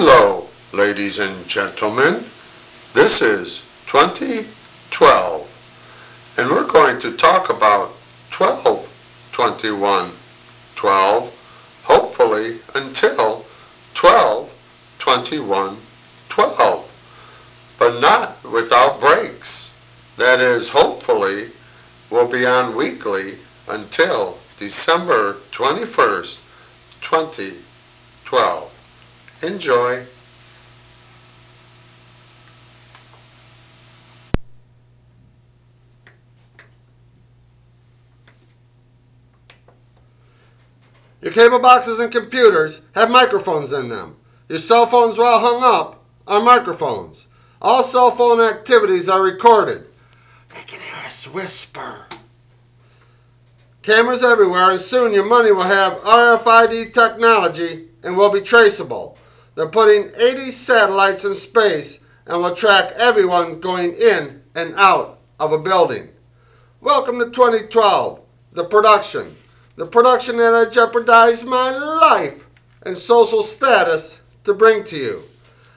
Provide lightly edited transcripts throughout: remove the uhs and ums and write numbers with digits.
Hello, ladies and gentlemen. This is 2012, and we're going to talk about 12-21-12, hopefully until 12-21-12, but not without breaks. That is, hopefully, we'll be on weekly until December 21st, 2012. Enjoy. Your cable boxes and computers have microphones in them. Your cell phones, while hung up, are microphones. All cell phone activities are recorded. They can hear us whisper. Cameras everywhere, and soon your money will have RFID technology and will be traceable. They're putting 80 satellites in space and will track everyone going in and out of a building. Welcome to 2012, the production. The production that I jeopardized my life and social status to bring to you.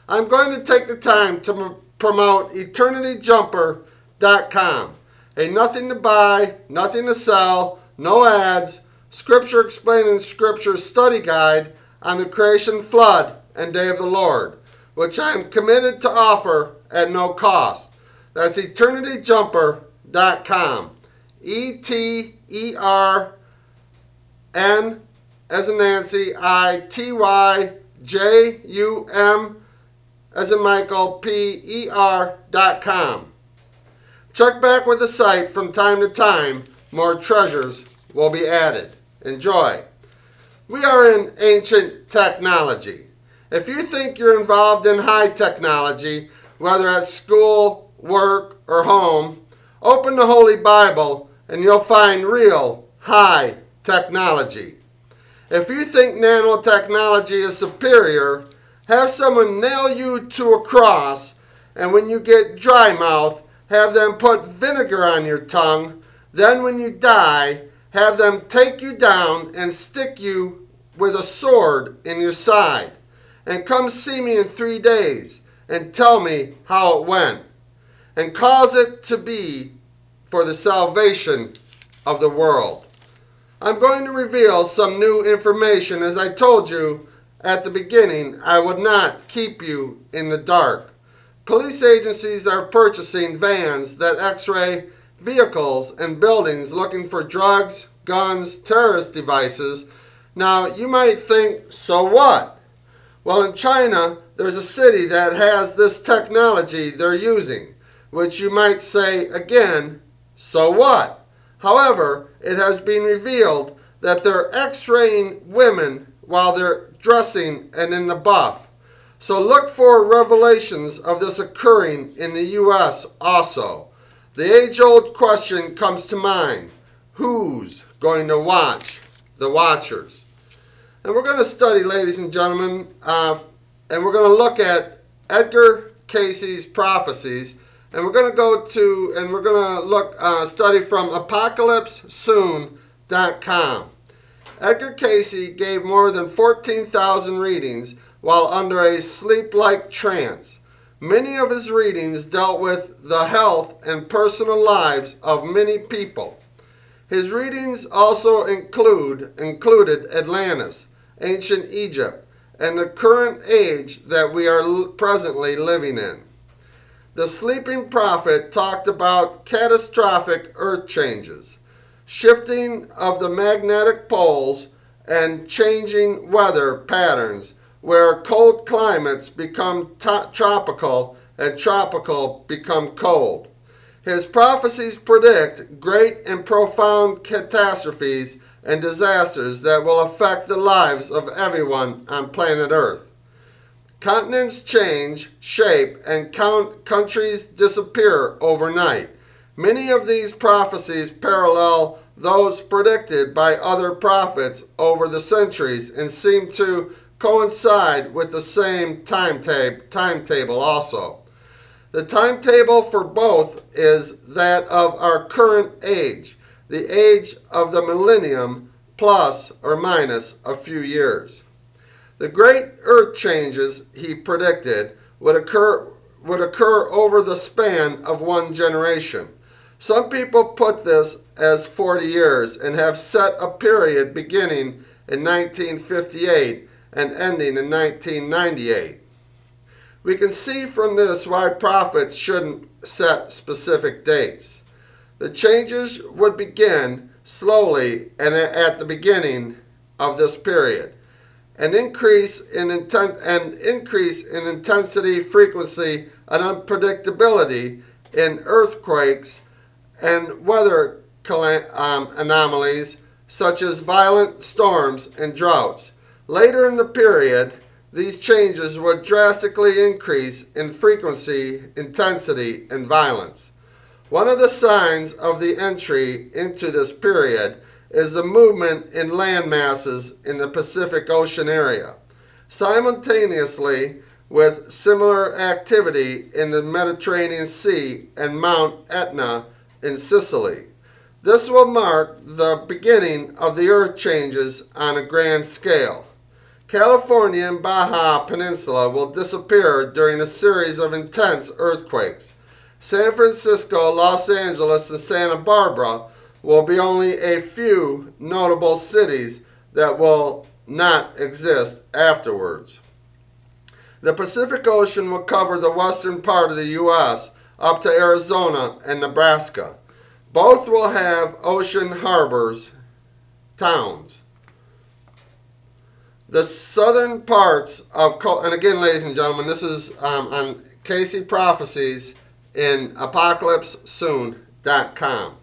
I'm going to take the time to promote EternityJumper.com, a nothing to buy, nothing to sell, no ads, scripture explaining scripture study guide on the creation, flood, and day of the Lord, which I am committed to offer at no cost. That's EternityJumper.com. ETERN as in Nancy, ITYJUM as in Michael, PER.com. Check back with the site from time to time. More treasures will be added. Enjoy. We are in ancient technology. If you think you're involved in high technology, whether at school, work, or home, open the Holy Bible and you'll find real high technology. If you think nanotechnology is superior, have someone nail you to a cross, and when you get dry mouth, have them put vinegar on your tongue. Then when you die, have them take you down and stick you with a sword in your side. And come see me in 3 days and tell me how it went. And cause it to be for the salvation of the world. I'm going to reveal some new information. As I told you at the beginning, I would not keep you in the dark. Police agencies are purchasing vans that x-ray vehicles and buildings looking for drugs, guns, terrorist devices. Now, you might think, so what? Well, in China, there's a city that has this technology they're using, which you might say, again, so what? However, it has been revealed that they're x-raying women while they're dressing and in the buff. So look for revelations of this occurring in the U.S. also. The age-old question comes to mind. Who's going to watch the watchers? And we're going to study, ladies and gentlemen, and we're going to look at Edgar Cayce's prophecies. And we're going to go to, and we're going to look, study from ApocalypseSoon.com. Edgar Cayce gave more than 14,000 readings while under a sleep-like trance. Many of his readings dealt with the health and personal lives of many people. His readings also included Atlantis, ancient Egypt, and the current age that we are presently living in. The sleeping prophet talked about catastrophic earth changes, shifting of the magnetic poles, and changing weather patterns where cold climates become tropical and tropical become cold. His prophecies predict great and profound catastrophes and disasters that will affect the lives of everyone on planet Earth. Continents change shape and countries disappear overnight. Many of these prophecies parallel those predicted by other prophets over the centuries and seem to coincide with the same timetable also. The timetable for both is that of our current age, the age of the millennium plus or minus a few years. The great earth changes he predicted would occur over the span of one generation. Some people put this as 40 years and have set a period beginning in 1958 and ending in 1998. We can see from this why prophets shouldn't set specific dates. The changes would begin slowly and at the beginning of this period. An increase in intensity, frequency, and unpredictability in earthquakes and weather anomalies such as violent storms and droughts. Later in the period, these changes would drastically increase in frequency, intensity, and violence. One of the signs of the entry into this period is the movement in land masses in the Pacific Ocean area, simultaneously with similar activity in the Mediterranean Sea and Mount Etna in Sicily. This will mark the beginning of the earth changes on a grand scale. California and Baja Peninsula will disappear during a series of intense earthquakes. San Francisco, Los Angeles, and Santa Barbara will be only a few notable cities that will not exist afterwards. The Pacific Ocean will cover the western part of the U.S. up to Arizona and Nebraska. Both will have ocean harbors, towns. The southern parts of, and again, ladies and gentlemen, this is on Casey Prophecies in apocalypsesoon.com.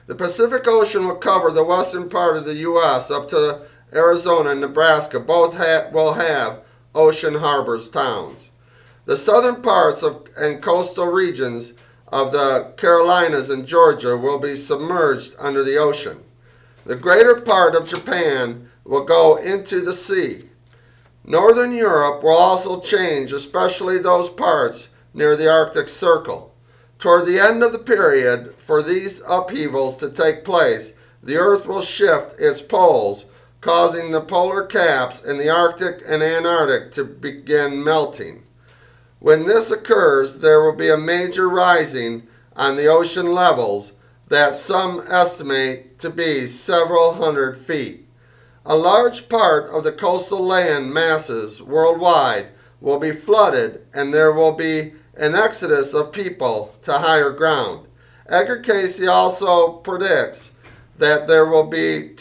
The Pacific Ocean will cover the western part of the U.S. up to Arizona and Nebraska. Both will have ocean harbors, towns. The southern parts and coastal regions of the Carolinas and Georgia will be submerged under the ocean. The greater part of Japan will go into the sea. Northern Europe will also change, especially those parts near the Arctic Circle. Toward the end of the period for these upheavals to take place, the Earth will shift its poles, causing the polar caps in the Arctic and Antarctic to begin melting. When this occurs, there will be a major rising on the ocean levels that some estimate to be several hundred feet. A large part of the coastal land masses worldwide will be flooded, and there will be an exodus of people to higher ground. Edgar Casey also predicts that there will be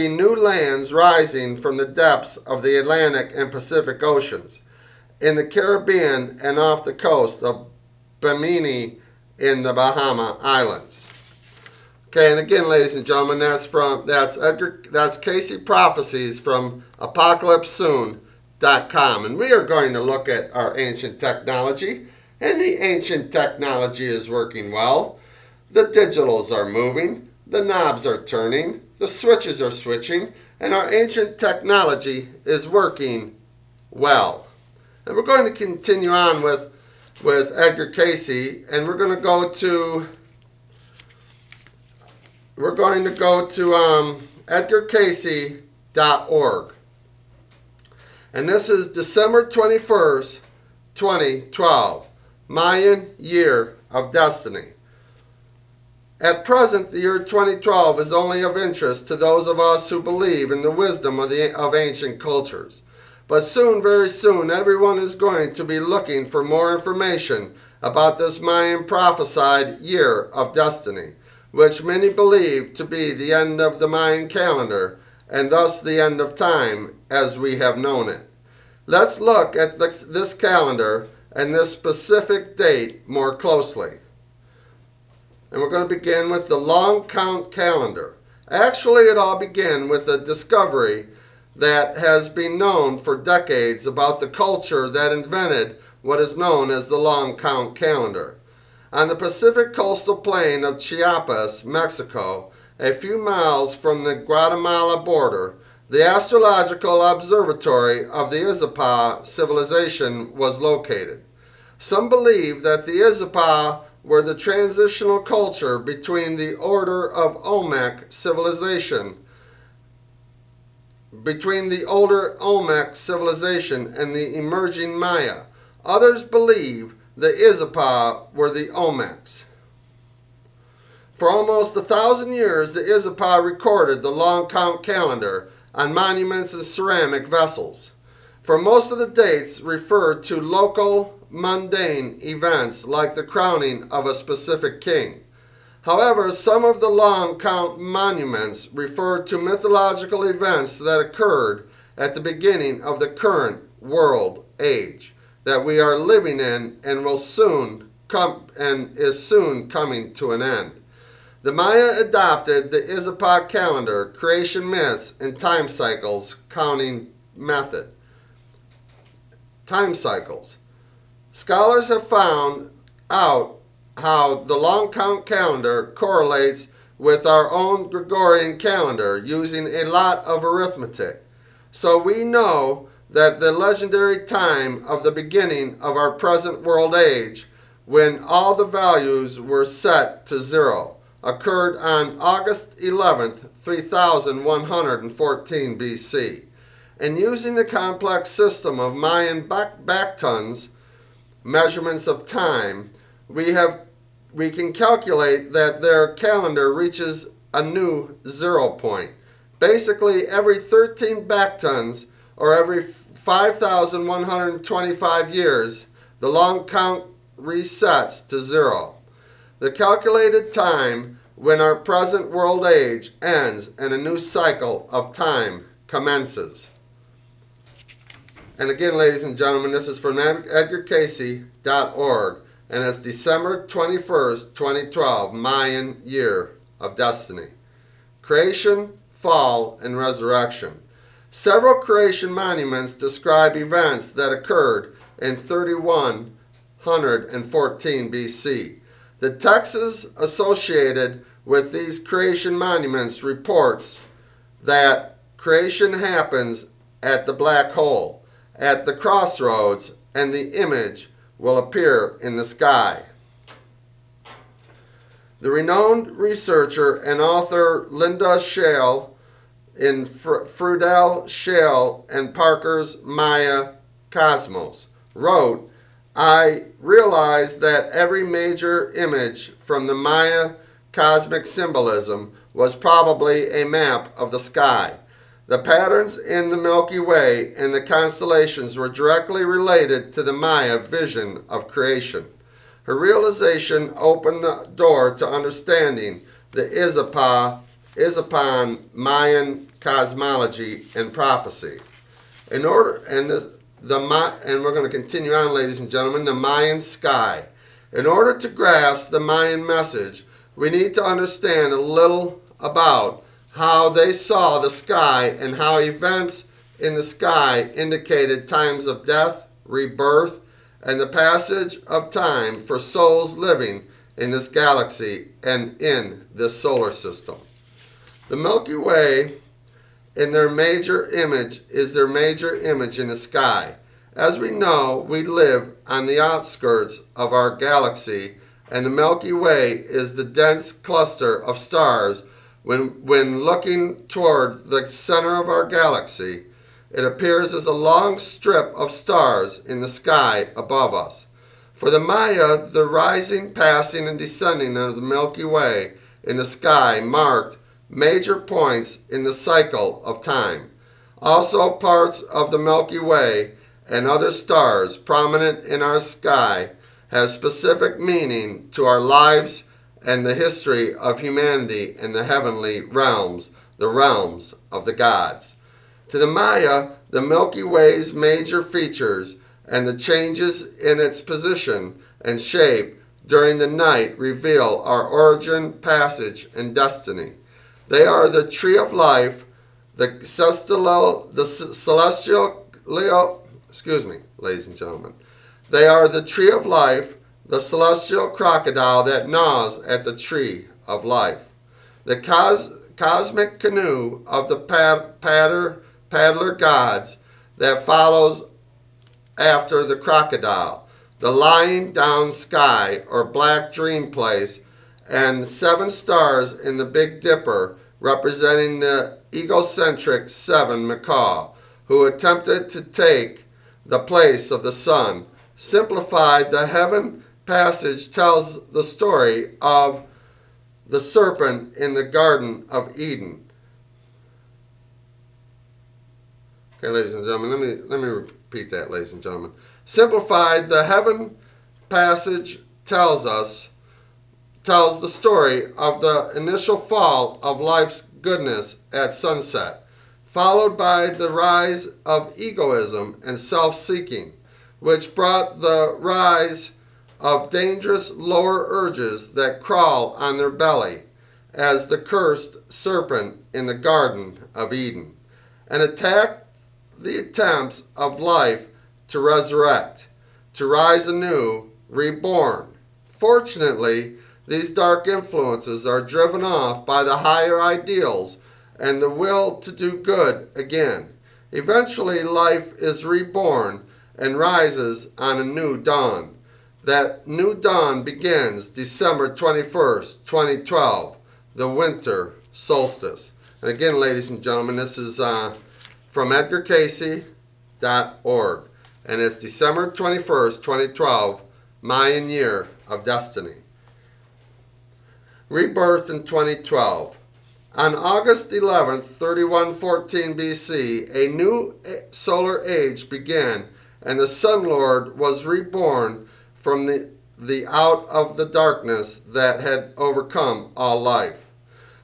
new lands rising from the depths of the Atlantic and Pacific Oceans, in the Caribbean and off the coast of Bimini in the Bahama Islands. Okay, and again, ladies and gentlemen, that's Casey Prophecies from apocalypsesoon.com, and we are going to look at our ancient technology, and the ancient technology is working well. The digitals are moving, the knobs are turning, the switches are switching, and our ancient technology is working well. And we're going to continue on with Edgar Casey, and we're going to go to edgarcasey.org. And this is December 21st, 2012, Mayan Year of Destiny. At present, the year 2012 is only of interest to those of us who believe in the wisdom of ancient cultures. But soon, very soon, everyone is going to be looking for more information about this Mayan prophesied year of destiny, which many believe to be the end of the Mayan calendar, and thus the end of time as we have known it. Let's look at this calendar and this specific date more closely. And we're going to begin with the long count calendar. Actually, it all began with a discovery that has been known for decades about the culture that invented what is known as the long count calendar. On the Pacific coastal plain of Chiapas, Mexico, a few miles from the Guatemala border, the astrological observatory of the Izapa civilization was located. Some believe that the Izapa were the transitional culture between the order of Olmec civilization between the older Olmec civilization and the emerging Maya. Others believe the Izapa were the Olmecs. For almost 1,000 years, the Izapa recorded the long count calendar on monuments and ceramic vessels. For most of the dates referred to local, mundane events like the crowning of a specific king. However, some of the long count monuments referred to mythological events that occurred at the beginning of the current world age that we are living in and will soon come and is soon coming to an end. The Maya adopted the Izapa calendar, creation myths, and time cycles counting method. Time cycles. Scholars have found out how the long count calendar correlates with our own Gregorian calendar using a lot of arithmetic. So we know that the legendary time of the beginning of our present world age, when all the values were set to 0, occurred on August 11th, 3114 BC. And using the complex system of Mayan backtons, measurements of time, we can calculate that their calendar reaches a new 0 point. Basically, every 13 backtons, or every 5,125 years, the long count resets to 0. The calculated time when our present world age ends and a new cycle of time commences. And again, ladies and gentlemen, this is from EdgarCasey.org, and it's December 21st, 2012, Mayan Year of Destiny. Creation, Fall, and Resurrection. Several creation monuments describe events that occurred in 3114 BC. The texts associated with these creation monuments reports that creation happens at the black hole, at the crossroads, and the image will appear in the sky. The renowned researcher and author Linda Shale in Friedel Shale and Parker's Maya Cosmos wrote, "I realized that every major image from the Maya cosmic symbolism was probably a map of the sky. The patterns in the Milky Way and the constellations were directly related to the Maya vision of creation. Her realization opened the door to understanding the Izapan Mayan cosmology and prophecy. And we're going to continue on, ladies and gentlemen, the Mayan sky. In order to grasp the Mayan message, we need to understand a little about how they saw the sky and how events in the sky indicated times of death, rebirth, and the passage of time for souls living in this galaxy and in this solar system. The Milky Way is their major image in the sky. As we know, we live on the outskirts of our galaxy, and the Milky Way is the dense cluster of stars. When looking toward the center of our galaxy, it appears as a long strip of stars in the sky above us. For the Maya, the rising, passing, and descending of the Milky Way in the sky marked major points in the cycle of time. Also, parts of the Milky Way and other stars prominent in our sky have specific meaning to our lives and the history of humanity in the heavenly realms, the realms of the gods. To the Maya, the Milky Way's major features and the changes in its position and shape during the night reveal our origin, passage, and destiny. They are the tree of life, the ladies and gentlemen. They are the tree of life, the celestial crocodile that gnaws at the tree of life, the cosmic canoe of the paddler gods that follows after the crocodile, the lying down sky or black dream place, and 7 stars in the Big Dipper representing the egocentric Seven Macaw, who attempted to take the place of the sun. Simplified, the heaven passage tells the story of the serpent in the Garden of Eden. Okay, ladies and gentlemen, let me repeat that, ladies and gentlemen. Simplified, the heaven passage tells the story of the initial fall of life's goodness at sunset, followed by the rise of egoism and self-seeking, which brought the rise of dangerous lower urges that crawl on their belly as the cursed serpent in the Garden of Eden, and attack the attempts of life to resurrect, to rise anew, reborn. Fortunately, these dark influences are driven off by the higher ideals and the will to do good again. Eventually, life is reborn and rises on a new dawn. That new dawn begins December 21st, 2012, the winter solstice. And again, ladies and gentlemen, this is from EdgarCasey.org, and it's December 21st, 2012, Mayan year of destiny. Rebirth in 2012. On August 11th, 3114 BC, a new solar age began, and the Sun Lord was reborn from the out of the darkness that had overcome all life.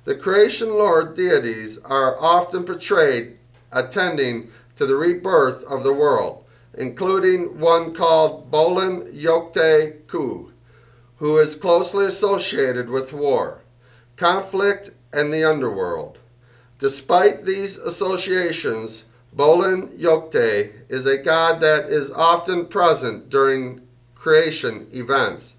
The creation lord deities are often portrayed attending to the rebirth of the world, including one called Bolan Yokte Ku, who is closely associated with war, conflict, and the underworld. Despite these associations, Bolan Yokte is a god that is often present during creation events.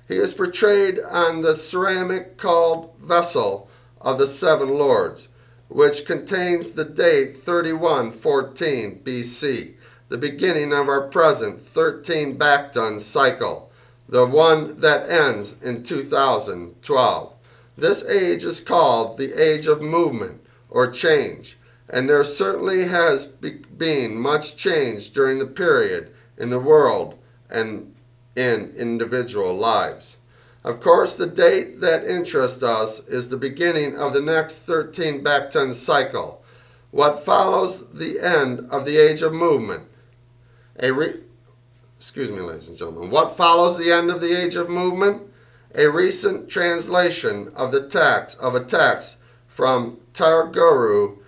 He is portrayed on the ceramic called vessel of the Seven Lords, which contains the date 3114 BC, the beginning of our present 13 Bacton cycle, the one that ends in 2012. This age is called the Age of Movement or Change, and there certainly has been much change during the period in the world and in individual lives. Of course, the date that interests us is the beginning of the next 13 Bacton cycle, what follows the end of the Age of Movement. Excuse me, ladies and gentlemen. What follows the end of the Age of Movement? A recent translation of a text from Targuru,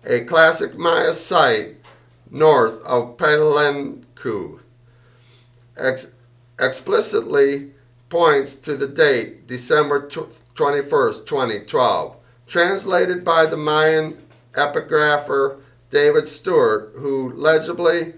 a classic Maya site north of Palenku, explicitly points to the date December 21st, 2012, translated by the Mayan epigrapher David Stewart, who the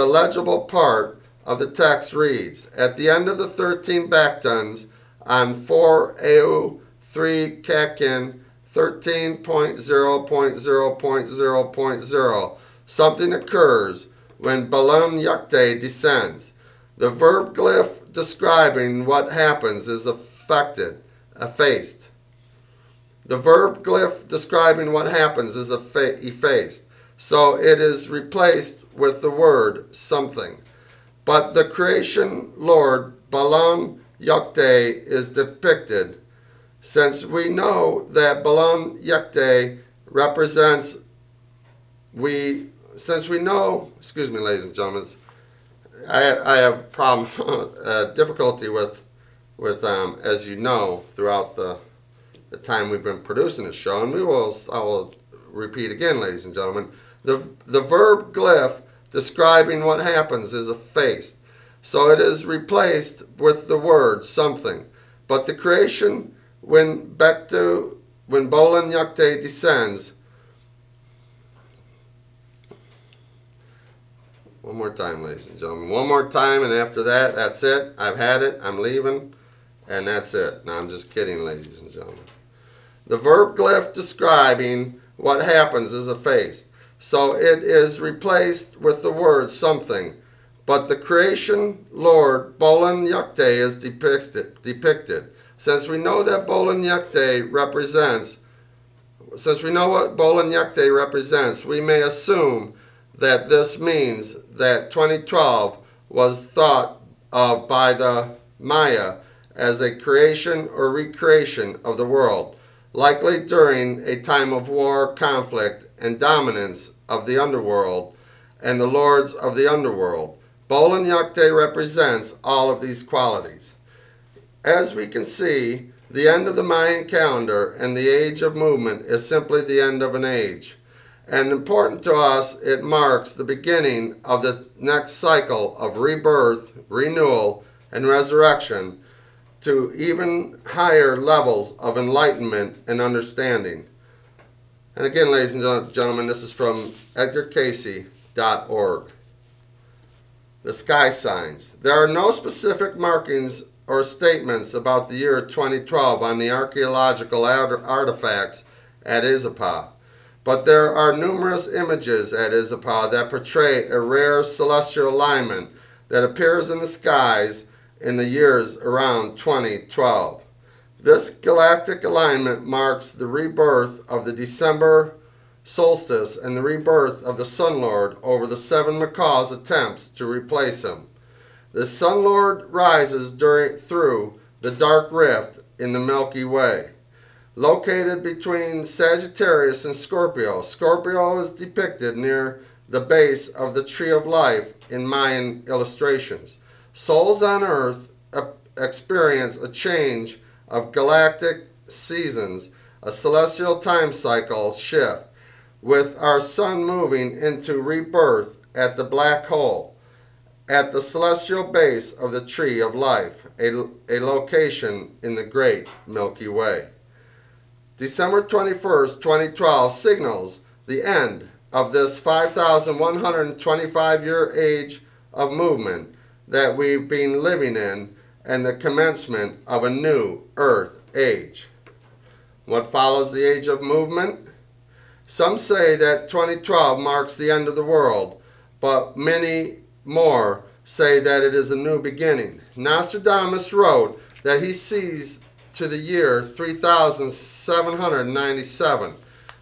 legible part of the text reads, at the end of the 13 Bactons on 4 AU 3 Kakin 13.0.0.0.0, something occurs when Balan Yakte descends. The verb glyph describing what happens is effaced. The verb glyph describing what happens is effaced, so it is replaced with the word something. But the creation lord Balan Yakte is depicted. Since we know that Balan Yakte represents, excuse me, ladies and gentlemen, I have difficulty with as you know, throughout the time we've been producing this show, and I will repeat again, ladies and gentlemen, the verb glyph describing what happens is effaced, so it is replaced with the word something. But the creation, when Bolan Yakte descends, one more time, ladies and gentlemen, one more time, and after that, that's it. I've had it, I'm leaving, and that's it. No, I'm just kidding, ladies and gentlemen. The verb glyph describing what happens is effaced, so it is replaced with the word something. But the creation lord Bolan Yakte is depicted. Since we know that Bolan Yakte represents since we know what Bol and Yekte represents, we may assume that this means that 2012 was thought of by the Maya as a creation or recreation of the world, likely during a time of war, conflict, and dominance of the underworld and the lords of the underworld. Bol and Yekte represents all of these qualities. As we can see, the end of the Mayan calendar and the age of movement is simply the end of an age. And important to us, it marks the beginning of the next cycle of rebirth, renewal, and resurrection to even higher levels of enlightenment and understanding. And again, ladies and gentlemen, this is from edgarcayce.org. The sky signs. There are no specific markings or statements about the year 2012 on the archaeological artifacts at Izapa, but there are numerous images at Izapa that portray a rare celestial alignment that appears in the skies in the years around 2012. This galactic alignment marks the rebirth of the December solstice and the rebirth of the Sun Lord over the 7 Macaws' attempts to replace him. The Sun Lord rises through the dark rift in the Milky Way. Located between Sagittarius and Scorpio, Scorpio is depicted near the base of the Tree of Life in Mayan illustrations. Souls on Earth experience a change of galactic seasons, a celestial time cycle shift, with our sun moving into rebirth at the black hole, at the celestial base of the Tree of Life, a location in the great Milky Way. December 21st, 2012 signals the end of this 5,125-year age of movement that we've been living in and the commencement of a new Earth age. What follows the age of movement? Some say that 2012 marks the end of the world, but many more say that it is a new beginning. Nostradamus wrote that he sees to the year 3797.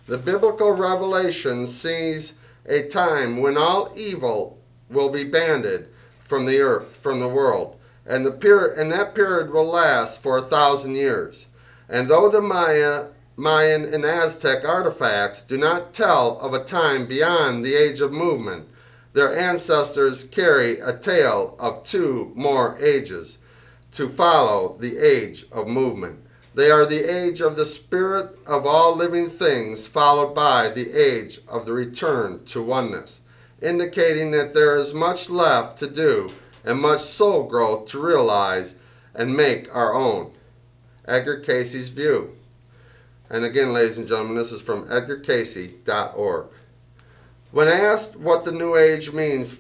The biblical revelation sees a time when all evil will be banished from the earth, from the world, and that period will last for 1,000 years. And though the Mayan and Aztec artifacts do not tell of a time beyond the age of movement, their ancestors carry a tale of 2 more ages to follow the age of movement. They are the age of the spirit of all living things, followed by the age of the return to oneness, indicating that there is much left to do and much soul growth to realize and make our own. Edgar Cayce's view. And again, ladies and gentlemen, this is from edgarcayce.org. When asked what the New Age means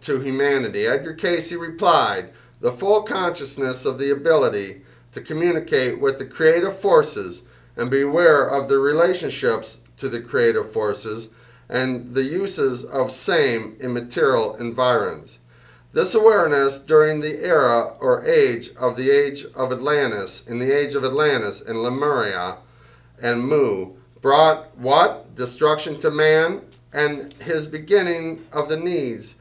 to humanity, Edgar Cayce replied, "The full consciousness of the ability to communicate with the creative forces and be aware of the relationships to the creative forces and the uses of same in material environs. This awareness during the era or age of Atlantis, in the age of Atlantis and Lemuria and Mu, brought what? Destruction to man and his beginning of the needs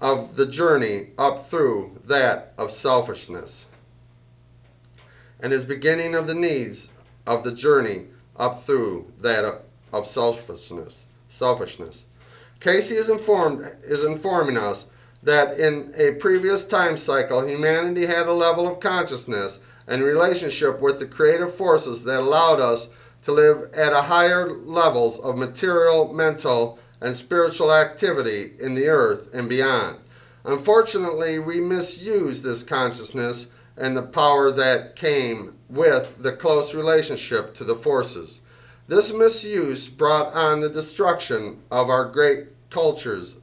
of the journey up through that of selfishness. And his beginning of the needs of the journey up through that of selfishness. Cayce is informing us that in a previous time cycle, humanity had a level of consciousness and relationship with the creative forces that allowed us to live at a higher levels of material, mental, and spiritual activity in the earth and beyond. Unfortunately, we misuse this consciousness and the power that came with the close relationship to the forces. This misuse brought on the destruction of our great cultures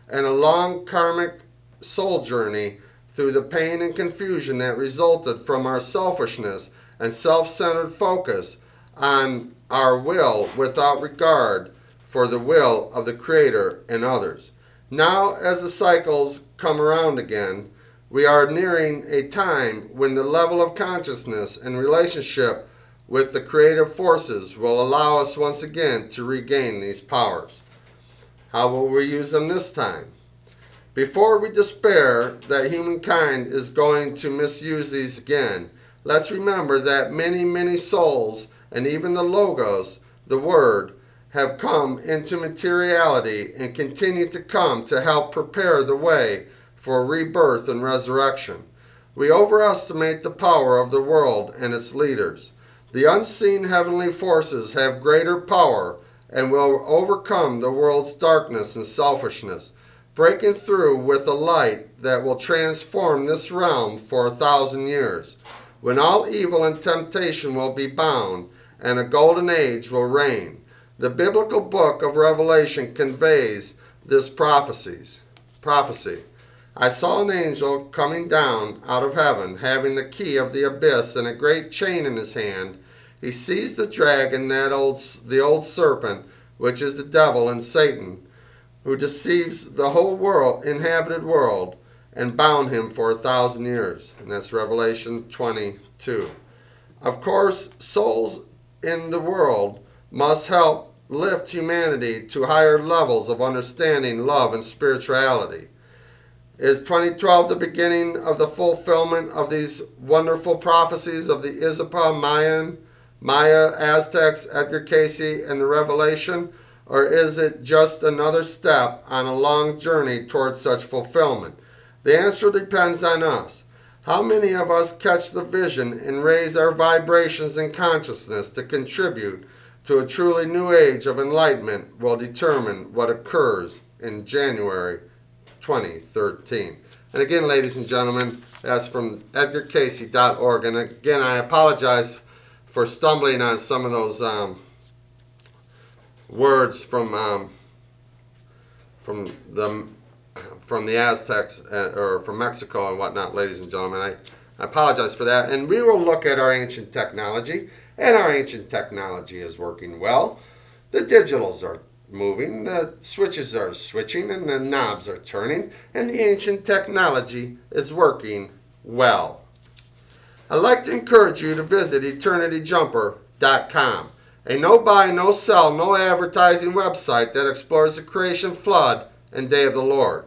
and a long karmic soul journey through the pain and confusion that resulted from our selfishness and self-centered focus on our will without regard for the will of the Creator and others. Now, as the cycles come around again, we are nearing a time when the level of consciousness and relationship with the creative forces will allow us once again to regain these powers. How will we use them this time? Before we despair that humankind is going to misuse these again, let's remember that many, many souls, and even the Logos, the Word, have come into materiality and continue to come to help prepare the way for rebirth and resurrection. We overestimate the power of the world and its leaders. The unseen heavenly forces have greater power and will overcome the world's darkness and selfishness, breaking through with a light that will transform this realm for 1,000 years, when all evil and temptation will be bound and a golden age will reign. The biblical book of Revelation conveys this prophecy. I saw an angel coming down out of heaven, having the key of the abyss and a great chain in his hand. He seized the dragon, the old serpent, which is the devil and Satan, who deceives the whole inhabited world, and bound him for 1,000 years. And that's Revelation 22. Of course, souls in the world must help lift humanity to higher levels of understanding, love, and spirituality. Is 2012 the beginning of the fulfillment of these wonderful prophecies of the Izapa, Mayan, Maya, Aztecs, Edgar Cayce, and the Revelation? Or is it just another step on a long journey towards such fulfillment? The answer depends on us. How many of us catch the vision and raise our vibrations and consciousness to contribute to a truly new age of enlightenment will determine what occurs in January 2013. And again, ladies and gentlemen, that's from edgarcayce.org. And again, I apologize for stumbling on some of those words from the Aztecs or from Mexico and whatnot, ladies and gentlemen. I apologize for that. And we will look at our ancient technology. And our ancient technology is working well. The digitals are moving, the switches are switching, and the knobs are turning, and the ancient technology is working well. I'd like to encourage you to visit eternityjumper.com, a no-buy, no-sell, no advertising website that explores the creation flood and day of the Lord.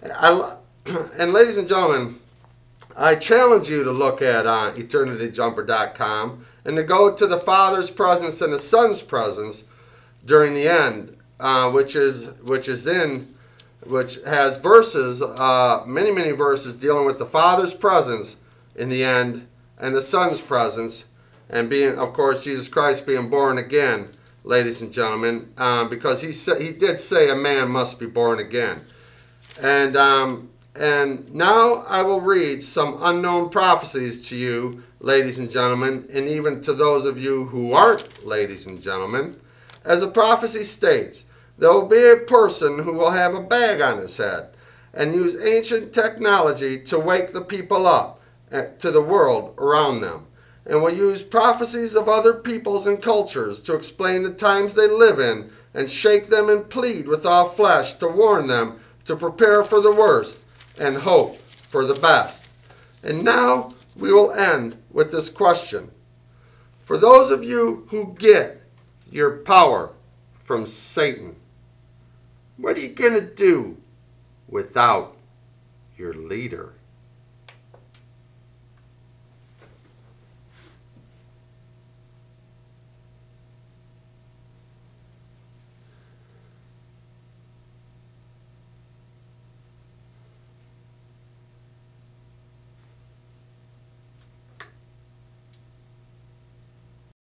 And ladies and gentlemen, I challenge you to look at eternityjumper.com and to go to the Father's presence and the Son's presence during the end, which has verses, many verses dealing with the Father's presence in the end and the Son's presence, and being, of course, Jesus Christ being born again, ladies and gentlemen, because he did say a man must be born again. And now I will read some unknown prophecies to you, ladies and gentlemen, and even to those of you who aren't ladies and gentlemen. As the prophecy states, there will be a person who will have a bag on his head and use ancient technology to wake the people up to the world around them, and will use prophecies of other peoples and cultures to explain the times they live in and shake them and plead with all flesh to warn them to prepare for the worst and hope for the best. And now we will end with this question. For those of you who get your power from Satan, what are you going to do without your leader?